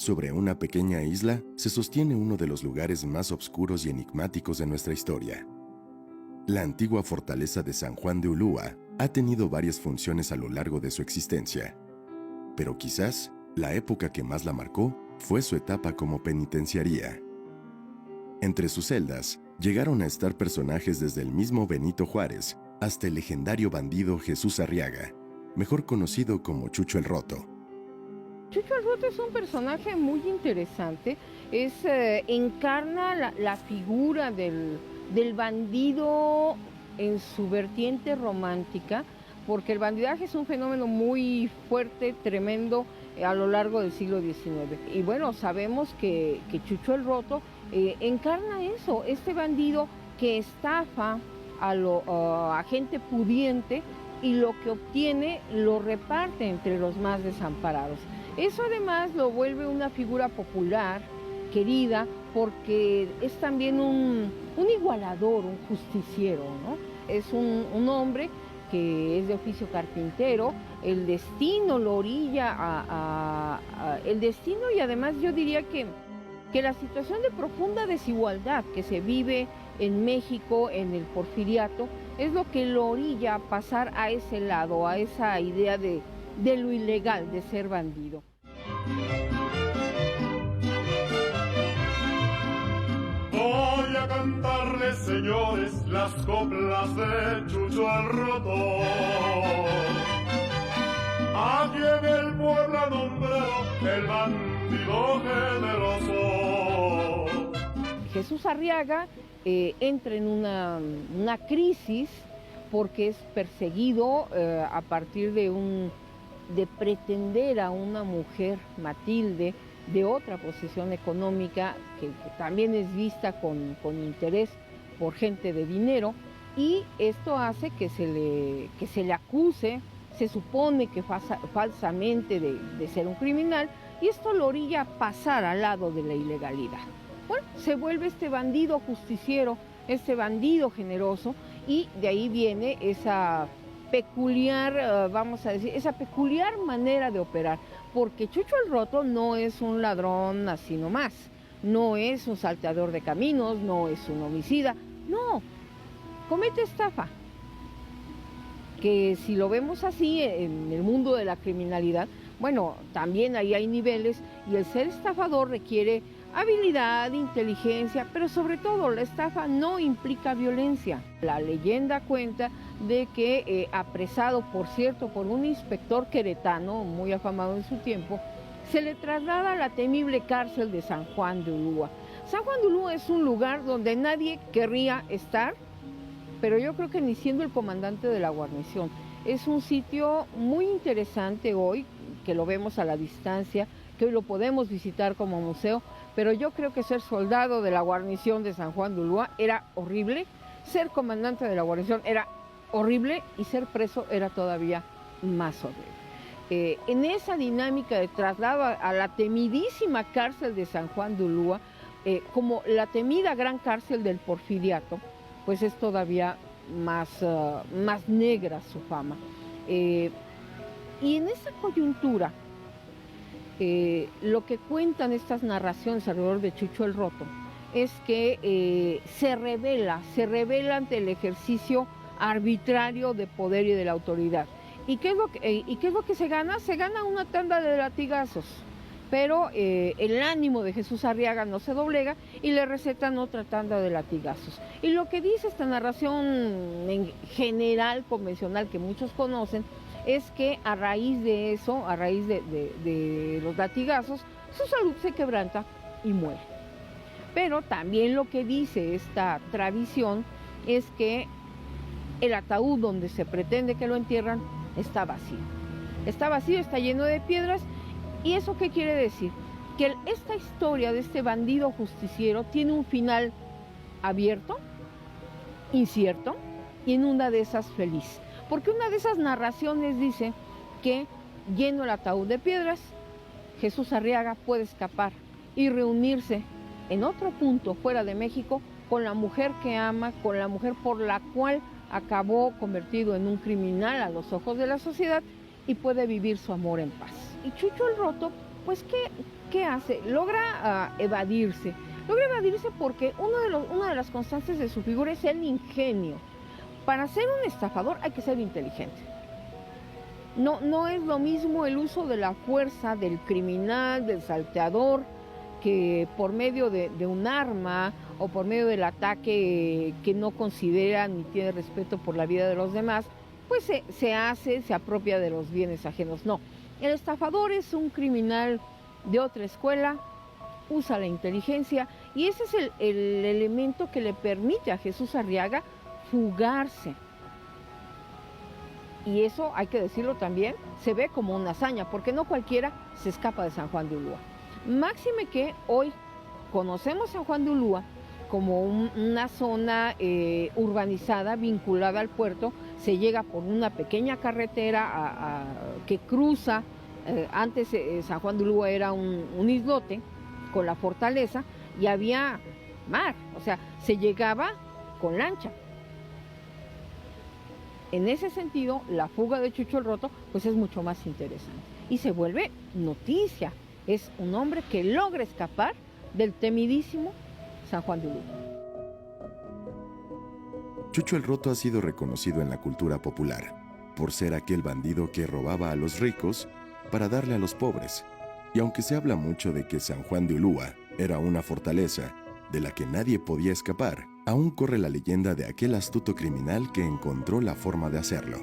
Sobre una pequeña isla se sostiene uno de los lugares más oscuros y enigmáticos de nuestra historia. La antigua fortaleza de San Juan de Ulúa ha tenido varias funciones a lo largo de su existencia, pero quizás la época que más la marcó fue su etapa como penitenciaría. Entre sus celdas llegaron a estar personajes desde el mismo Benito Juárez hasta el legendario bandido Jesús Arriaga, mejor conocido como Chucho el Roto. Chucho el Roto es un personaje muy interesante, encarna la figura del bandido en su vertiente romántica, porque el bandidaje es un fenómeno muy fuerte, tremendo, a lo largo del siglo XIX. Y bueno, sabemos que Chucho el Roto encarna eso, este bandido que estafa a gente pudiente y lo que obtiene lo reparte entre los más desamparados. Eso además lo vuelve una figura popular, querida, porque es también un igualador, un justiciero, ¿no? Es un hombre que es de oficio carpintero, el destino lo orilla el destino, y además yo diría que la situación de profunda desigualdad que se vive en México, en el porfiriato, es lo que lo orilla a pasar a ese lado, a esa idea de lo ilegal, de ser bandido. Voy a cantarles, señores, las coplas de Chucho el Roto. Aquí en el pueblo ha nombrado el bandido generoso. Jesús Arriaga entra en una crisis porque es perseguido a partir de pretender a una mujer, Matilde, de otra posición económica que también es vista con interés por gente de dinero, y esto hace que se le acuse, se supone que falsamente de ser un criminal, y esto lo orilla a pasar al lado de la ilegalidad. Bueno, se vuelve este bandido justiciero, este bandido generoso, y de ahí viene esa peculiar, vamos a decir, esa peculiar manera de operar, porque Chucho el Roto no es un ladrón así nomás, no es un salteador de caminos, no es un homicida, no, comete estafa, que si lo vemos así en el mundo de la criminalidad, bueno, también ahí hay niveles, y el ser estafador requiere habilidad, inteligencia, pero sobre todo la estafa no implica violencia. La leyenda cuenta de que apresado, por cierto, por un inspector queretano muy afamado en su tiempo, se le traslada a la temible cárcel de San Juan de Ulúa. San Juan de Ulúa es un lugar donde nadie querría estar, pero yo creo que ni siendo el comandante de la guarnición. Es un sitio muy interesante hoy, que lo vemos a la distancia, que hoy lo podemos visitar como museo, pero yo creo que ser soldado de la guarnición de San Juan de Ulúa era horrible, ser comandante de la guarnición era horrible, y ser preso era todavía más horrible. En esa dinámica de traslado a la temidísima cárcel de San Juan de Ulúa, como la temida gran cárcel del Porfiriato, pues es todavía más negra su fama. Y en esa coyuntura, lo que cuentan estas narraciones alrededor de Chucho el Roto es que se revela ante el ejercicio arbitrario de poder y de la autoridad. ¿Y qué es lo que se gana? Se gana una tanda de latigazos, pero el ánimo de Jesús Arriaga no se doblega y le recetan otra tanda de latigazos. Y lo que dice esta narración en general, convencional, que muchos conocen, es que a raíz de eso, a raíz de los latigazos, su salud se quebranta y muere. Pero también lo que dice esta tradición es que el ataúd donde se pretende que lo entierran está vacío. Está vacío, está lleno de piedras. ¿Y eso qué quiere decir? Que esta historia de este bandido justiciero tiene un final abierto, incierto, y en una de esas feliz. Porque una de esas narraciones dice que, lleno el ataúd de piedras, Jesús Arriaga puede escapar y reunirse en otro punto fuera de México con la mujer que ama, con la mujer por la cual acabó convertido en un criminal a los ojos de la sociedad, y puede vivir su amor en paz. Y Chucho el Roto, pues ¿qué hace? Logra evadirse. Logra evadirse porque una de las constantes de su figura es el ingenio. Para ser un estafador hay que ser inteligente. No es lo mismo el uso de la fuerza del criminal, del salteador, que por medio de un arma o por medio del ataque que no considera ni tiene respeto por la vida de los demás, pues se apropia de los bienes ajenos. No, el estafador es un criminal de otra escuela, usa la inteligencia y ese es el elemento que le permite a Jesús Arriaga fugarse. Y eso, hay que decirlo también, se ve como una hazaña, porque no cualquiera se escapa de San Juan de Ulúa. Máxime que hoy conocemos San Juan de Ulúa como una zona urbanizada vinculada al puerto. Se llega por una pequeña carretera que cruza, antes San Juan de Ulúa era un islote con la fortaleza y había mar, o sea, se llegaba con lancha. En ese sentido, la fuga de Chucho el Roto pues es mucho más interesante y se vuelve noticia. Es un hombre que logra escapar del temidísimo San Juan de Ulúa. Chucho el Roto ha sido reconocido en la cultura popular por ser aquel bandido que robaba a los ricos para darle a los pobres. Y aunque se habla mucho de que San Juan de Ulúa era una fortaleza de la que nadie podía escapar, aún corre la leyenda de aquel astuto criminal que encontró la forma de hacerlo.